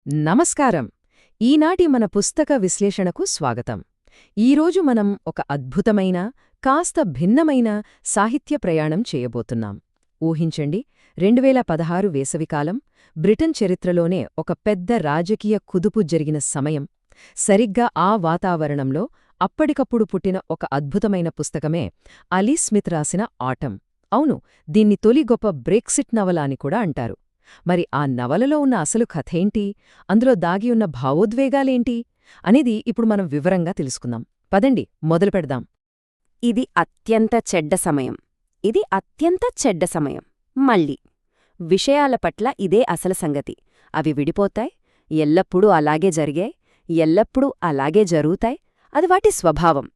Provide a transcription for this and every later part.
నమస్కారం. ఈనాటి మన పుస్తక విశ్లేషణకు స్వాగతం. ఈరోజు మనం ఒక అద్భుతమైన, కాస్త భిన్నమైన సాహిత్య ప్రయాణం చేయబోతున్నాం. ఊహించండి, 2016 వేసవికాలం, బ్రిటన్ చరిత్రలోనే ఒక పెద్ద రాజకీయ కుదుపు జరిగిన సమయం. సరిగ్గా ఆ వాతావరణంలో అప్పటికప్పుడు పుట్టిన ఒక అద్భుతమైన పుస్తకమే అలీ స్మిత్ రాసిన ఆటమ్. అవును, దీన్ని తొలి గొప్ప బ్రెక్సిట్ నవల అని కూడా అంటారు. మరి ఆ నవలలో ఉన్న అసలు కథేంటి, అందులో దాగి ఉన్న భావోద్వేగాలేంటి అనేది ఇప్పుడు మనం వివరంగా తెలుసుకుందాం. పదండి, మొదలుపెడదాం. ఇది అత్యంత చెడ్డ సమయం. మళ్ళీ విషయాల పట్ల ఇదే అసలు సంగతి. అవి విడిపోతాయి, ఎల్లప్పుడూ అలాగే జరిగాయి, ఎల్లప్పుడూ అలాగే జరుగుతాయి. అది వాటి స్వభావం.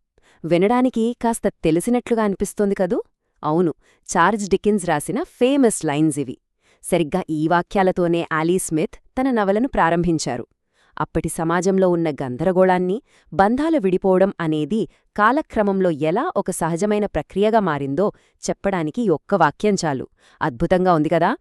వినడానికి కాస్త తెలిసినట్లుగా అనిపిస్తోంది కదూ? అవును, చార్ల్స్ డికిన్స్ రాసిన ఫేమస్ లైన్స్ ఇవి. సరిగ్గా ఈ వాక్యాలతోనే అలీ స్మిత్ తన నవలను ప్రారంభించారు. అప్పటి సమాజంలో ఉన్న గందరగోళాన్ని, బంధాలు విడిపోవడం అనేది కాలక్రమంలో ఎలా ఒక సహజమైన ప్రక్రియగా మారిందో చెప్పడానికి ఈ ఒక్క వాక్యం చాలు. అద్భుతంగా ఉంది కదా?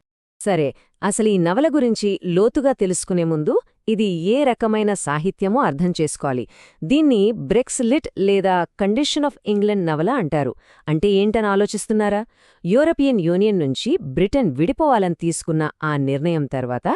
సరే, అసలు ఈ నవల గురించి లోతుగా తెలుసుకునే ముందు ఇది ఏ రకమైన సాహిత్యమో అర్థం చేసుకోవాలి. దీన్ని బ్రెక్సిట్ లేదా కండిషన్ ఆఫ్ ఇంగ్లండ్ నవల అంటారు. అంటే ఏంటని ఆలోచిస్తున్నారా? యూరోపియన్ యూనియన్ నుంచి బ్రిటన్ విడిపోవాలని తీసుకున్న ఆ నిర్ణయం తర్వాత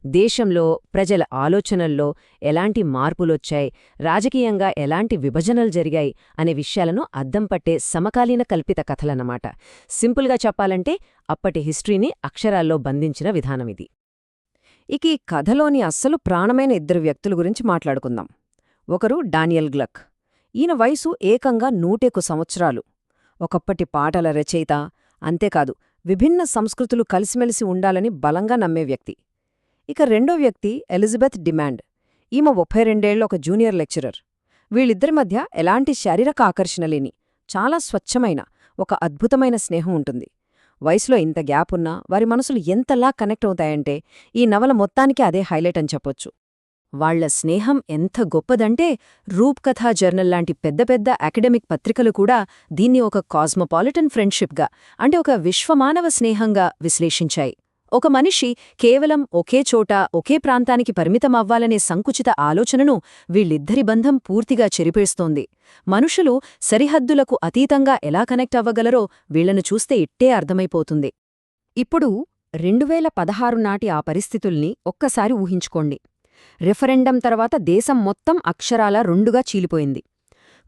దేశంలో ప్రజల ఆలోచనల్లో ఎలాంటి మార్పులొచ్చాయి, రాజకీయంగా ఎలాంటి విభజనలు జరిగాయి అనే విషయాలను అద్దం పట్టే సమకాలీన కల్పిత కథలన్నమాట. సింపుల్గా చెప్పాలంటే అప్పటి హిస్టరీని అక్షరాల్లో బంధించిన విధానమిది. ఇక ఈ కథలోని అస్సలు ప్రాణమైన ఇద్దరు వ్యక్తుల గురించి మాట్లాడుకుందాం. ఒకరు డానియల్ గ్లక్. ఈయన వయసు ఏకంగా 101 సంవత్సరాలు. ఒకప్పటి పాటల రచయిత, అంతేకాదు విభిన్న సంస్కృతులు కలిసిమెలిసి ఉండాలని బలంగా నమ్మే వ్యక్తి. ఇక రెండో వ్యక్తి ఎలిజబెత్ డిమాండ్. ఈమె 32 ఒక జూనియర్ లెక్చరర్. వీళ్ళిద్దరి మధ్య ఎలాంటి శారీరక ఆకర్షణ లేని, చాలా స్వచ్ఛమైన, ఒక అద్భుతమైన స్నేహం ఉంటుంది. వయసులో ఇంత గ్యాప్ ఉన్నా వారి మనసులు ఎంతలా కనెక్ట్ అవుతాయంటే ఈ నవల మొత్తానికి అదే హైలైట్ అని చెప్పొచ్చు. వాళ్ల స్నేహం ఎంత గొప్పదంటే రూప్కథా జర్నల్ లాంటి పెద్ద పెద్ద అకాడమిక్ పత్రికలు కూడా దీన్ని ఒక కాస్మోపాలిటన్ ఫ్రెండ్షిప్గా, అంటే ఒక విశ్వమానవ స్నేహంగా విశ్లేషించాయి. ఒక మనిషి కేవలం ఒకే చోట, ఒకే ప్రాంతానికి పరిమితమవ్వాలనే సంకుచిత ఆలోచనను వీళ్ళిద్దరి బంధం పూర్తిగా చెరిపేస్తోంది. మనుషులు సరిహద్దులకు అతీతంగా ఎలా కనెక్ట్ అవ్వగలరో వీళ్లను చూస్తే ఇట్టే అర్థమైపోతుంది. ఇప్పుడు 2016 నాటి ఆ పరిస్థితుల్ని ఒక్కసారి ఊహించుకోండి. రెఫరెండం తర్వాత దేశం మొత్తం అక్షరాల రెండుగా చీలిపోయింది.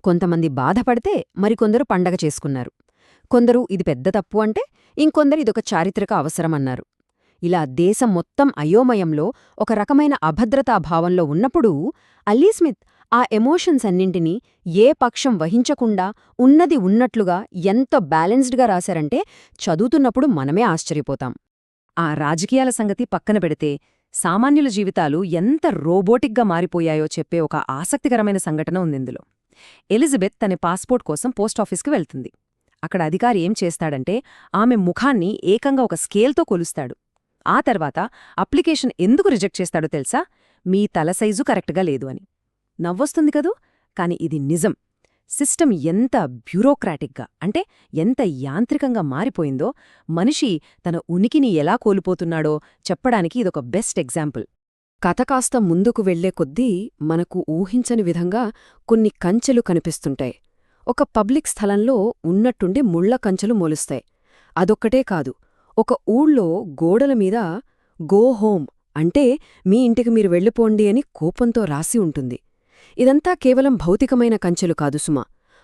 కొంతమంది బాధపడితే మరికొందరు పండగ చేసుకున్నారు. కొందరు ఇది పెద్ద తప్పు అంటే, ఇంకొందరు ఇదొక చారిత్రక అవసరమన్నారు. ఇలా దేశం మొత్తం అయోమయంలో, ఒక రకమైన అభద్రతాభావంలో ఉన్నప్పుడు అలీ స్మిత్ ఆ ఎమోషన్స్ అన్నింటినీ ఏ పక్షం వహించకుండా ఉన్నది ఉన్నట్లుగా ఎంత బ్యాలెన్స్డ్గా రాశారంటే చదువుతున్నప్పుడు మనమే ఆశ్చర్యపోతాం. ఆ రాజకీయాల సంగతి పక్కన పెడితే సామాన్యుల జీవితాలు ఎంత రోబోటిక్గా మారిపోయాయో చెప్పే ఒక ఆసక్తికరమైన సంఘటన ఉందిందులో. ఎలిజబెత్ తన పాస్పోర్ట్ కోసం పోస్టాఫీస్కి వెళ్తుంది. అక్కడ అధికారి ఏం చేస్తాడంటే ఆమె ముఖాన్ని ఏకంగా ఒక స్కేల్తో కొలుస్తాడు. ఆ తర్వాత అప్లికేషన్ ఎందుకు రిజెక్ట్ చేస్తాడో తెలుసా? మీ తల సైజు కరెక్ట్గా లేదు అని. నవ్వొస్తుంది కదూ, కాని ఇది నిజం. సిస్టమ్ ఎంత బ్యూరోక్రాటిక్గా, అంటే ఎంత యాంత్రికంగా మారిపోయిందో, మనిషి తన ఉనికిని ఎలా కోల్పోతున్నాడో చెప్పడానికి ఇదొక బెస్ట్ ఎగ్జాంపుల్. కథ కాస్త ముందుకు వెళ్లే కొద్దీ మనకు ఊహించని విధంగా కొన్ని కంచెలు కనిపిస్తుంటాయి. ఒక పబ్లిక్ స్థలంలో ఉన్నట్టుండి ముళ్ల కంచెలు మొలుస్తాయి. అదొక్కటే కాదు, ఒక ఊళ్ళో గోడల మీద గో హోమ్, అంటే మీ ఇంటికి మీరు వెళ్ళిపోండి అని కోపంతో రాసి ఉంటుంది. ఇదంతా కేవలం భౌతికమైన కంచెలు కాదు సుమా,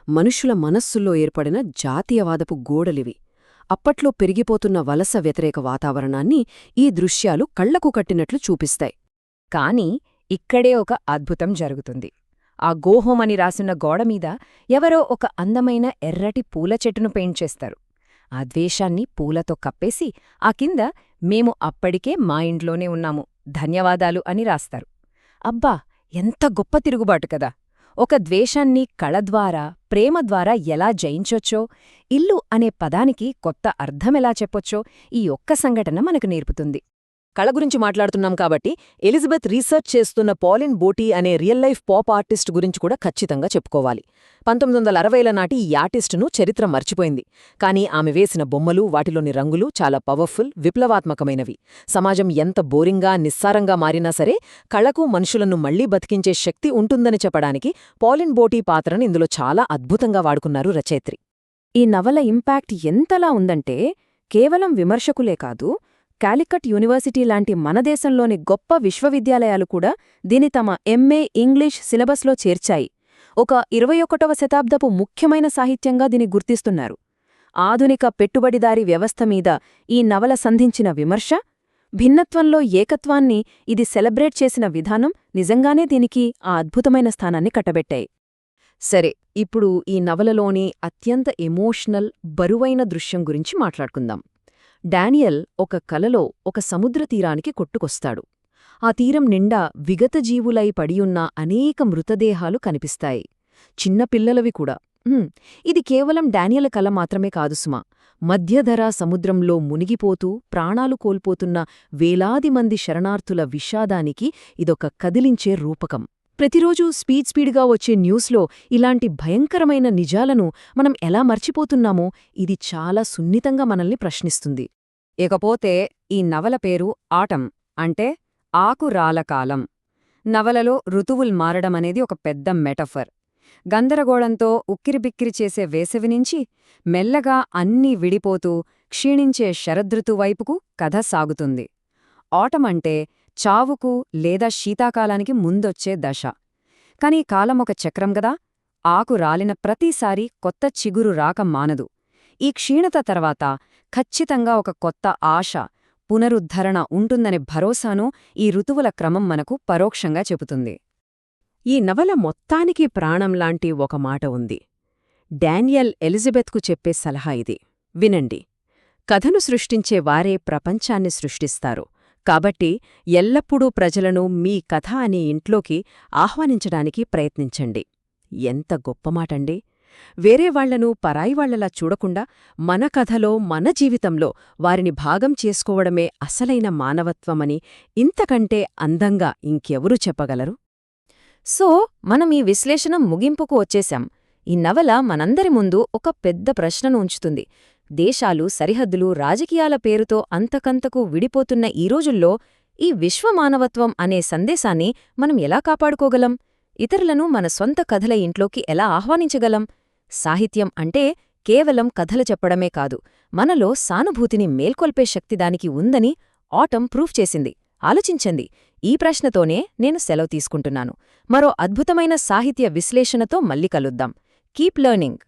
మనుషుల మనస్సుల్లో ఏర్పడిన జాతీయవాదపు గోడలివి. అప్పట్లో పెరిగిపోతున్న వలస వ్యతిరేక వాతావరణాన్ని ఈ దృశ్యాలు కళ్లకు కట్టినట్లు చూపిస్తాయి. కాని ఇక్కడే ఒక అద్భుతం జరుగుతుంది. ఆ గోహోమ్ అని రాసున్న గోడమీద ఎవరో ఒక అందమైన ఎర్రటి పూల చెట్టును పెయింట్ చేస్తారు. ఆ ద్వేషాన్ని పూలతో కప్పేసి ఆ కింద మేము అప్పటికే మా ఇంట్లోనే ఉన్నాము, ధన్యవాదాలు అని రాస్తారు. అబ్బా, ఎంత గొప్ప తిరుగుబాటు కదా! ఒక ద్వేషాన్ని కళ ద్వారా, ప్రేమ ద్వారా ఎలా జయించొచ్చో, ఇల్లు అనే పదానికి కొత్త అర్థమెలా చెప్పొచ్చో ఈ ఒక్క సంఘటన మనకు నేర్పుతుంది. కళ గురించి మాట్లాడుతున్నాం కాబట్టి ఎలిజబెత్ రీసెర్చ్ చేస్తున్న పాలిన్ బోటీ అనే రియల్ లైఫ్ పాప్ ఆర్టిస్ట్ గురించి కూడా ఖచ్చితంగా చెప్పుకోవాలి. 1960ల నాటి ఈ ఆర్టిస్టును చరిత్ర మర్చిపోయింది. కానీ ఆమె వేసిన బొమ్మలు, వాటిలోని రంగులు చాలా పవర్ఫుల్, విప్లవాత్మకమైనవి. సమాజం ఎంత బోరింగ్గా, నిస్సారంగా మారినా సరే కళకు మనుషులను మళ్లీ బతికించే శక్తి ఉంటుందని చెప్పడానికి పాలిన్ బోటీ పాత్రను ఇందులో చాలా అద్భుతంగా వాడుకున్నారు రచయిత్రి. ఈ నవల ఇంపాక్ట్ ఎంతలా ఉందంటే కేవలం విమర్శకులే కాదు, కాలికట్ యూనివర్సిటీ లాంటి మన దేశంలోని గొప్ప విశ్వవిద్యాలయాలు కూడా దీని తమ ఎంఏ ఇంగ్లీష్ సిలబస్లో చేర్చాయి. ఒక 21వ శతాబ్దపు ముఖ్యమైన సాహిత్యంగా దీని గుర్తిస్తున్నారు. ఆధునిక పెట్టుబడిదారీ వ్యవస్థ మీద ఈ నవల సంధించిన విమర్శ, భిన్నత్వంలో ఏకత్వాన్ని ఇది సెలబ్రేట్ చేసిన విధానం నిజంగానే దీనికి ఆ అద్భుతమైన స్థానాన్ని కట్టబెట్టాయి. సరే, ఇప్పుడు ఈ నవలలోని అత్యంత ఎమోషనల్, బరువైన దృశ్యం గురించి మాట్లాడుకుందాం. డానియల్ ఒక కలలో ఒక సముద్ర తీరానికి కొట్టుకొస్తాడు. ఆ తీరం నిండా విగతజీవులై పడియున్న అనేక మృతదేహాలు కనిపిస్తాయి, చిన్నపిల్లలవి కూడా. ఇది కేవలం డానియల్ కల మాత్రమే కాదు సుమా. మధ్యధరా సముద్రంలో మునిగిపోతూ ప్రాణాలు కోల్పోతున్న వేలాది మంది శరణార్థుల విషాదానికి ఇదొక కదిలించే రూపకం. ప్రతిరోజూ స్పీడ్గా వచ్చే న్యూస్లో ఇలాంటి భయంకరమైన నిజాలను మనం ఎలా మర్చిపోతున్నామో ఇది చాలా సున్నితంగా మనల్ని ప్రశ్నిస్తుంది. ఇకపోతే ఈ నవల పేరు ఆటం, అంటే ఆకురాలకాలం. నవలలో ఋతువుల్ మారడమనేది ఒక పెద్ద మెటఫర్. గందరగోళంతో ఉక్కిరిబిక్కిరి చేసే వేసవినుంచి మెల్లగా అన్నీ విడిపోతూ క్షీణించే శరదృతువైపుకు కథ సాగుతుంది. ఆటమంటే చావుకు లేదా శీతాకాలానికి ముందొచ్చే దశ. కాని కాలమొక చక్రం గదా, ఆకు రాలిన ప్రతిసారీ కొత్త చిగురు రాక మానదు. ఈ క్షీణత తర్వాత ఖచ్చితంగా ఒక కొత్త ఆశ, పునరుద్ధరణ ఉంటుందనే భరోసాను ఈ ఋతువుల క్రమం మనకు పరోక్షంగా చెబుతుంది. ఈ నవల మొత్తానికి ప్రాణంలాంటి ఒక మాట ఉంది. డానియల్ ఎలిజబెత్కు చెప్పే సలహా ఇది: వినండి, కథను సృష్టించే వారే ప్రపంచాన్ని సృష్టిస్తారు. కాబట్టి ఎల్లప్పుడూ ప్రజలను మీ కథ అనే ఇంట్లోకి ఆహ్వానించడానికి ప్రయత్నించండి. ఎంత గొప్పమాటండి! వేరే వాళ్లను పరాయివాళ్లలా చూడకుండా మన కథలో, మన జీవితంలో వారిని భాగం చేసుకోవడమే అసలైన మానవత్వమని ఇంతకంటే అందంగా ఇంకెవరూ చెప్పగలరు? సో మనం ఈ విశ్లేషణ ముగింపుకు వచ్చేశాం. ఈ నవల మనందరి ముందు ఒక పెద్ద ప్రశ్నను ఉంచుతుంది. దేశాలు, సరిహద్దులు, రాజకీయాల పేరుతో అంతకంతకు విడిపోతున్న ఈ రోజుల్లో ఈ విశ్వమానవత్వం అనే సందేశాన్ని మనం ఎలా కాపాడుకోగలం? ఇతరులను మన సొంత కథల ఇంట్లోకి ఎలా ఆహ్వానించగలం? సాహిత్యం అంటే కేవలం కథలు చెప్పడమే కాదు, మనలో సానుభూతిని మేల్కొల్పే శక్తి దానికి ఉందని ఆటం ప్రూఫ్ చేసింది. ఆలోచించండి. ఈ ప్రశ్నతోనే నేను సెలవు తీసుకుంటున్నాను. మరో అద్భుతమైన సాహిత్య విశ్లేషణతో మళ్ళీ కలుద్దాం. Keep learning.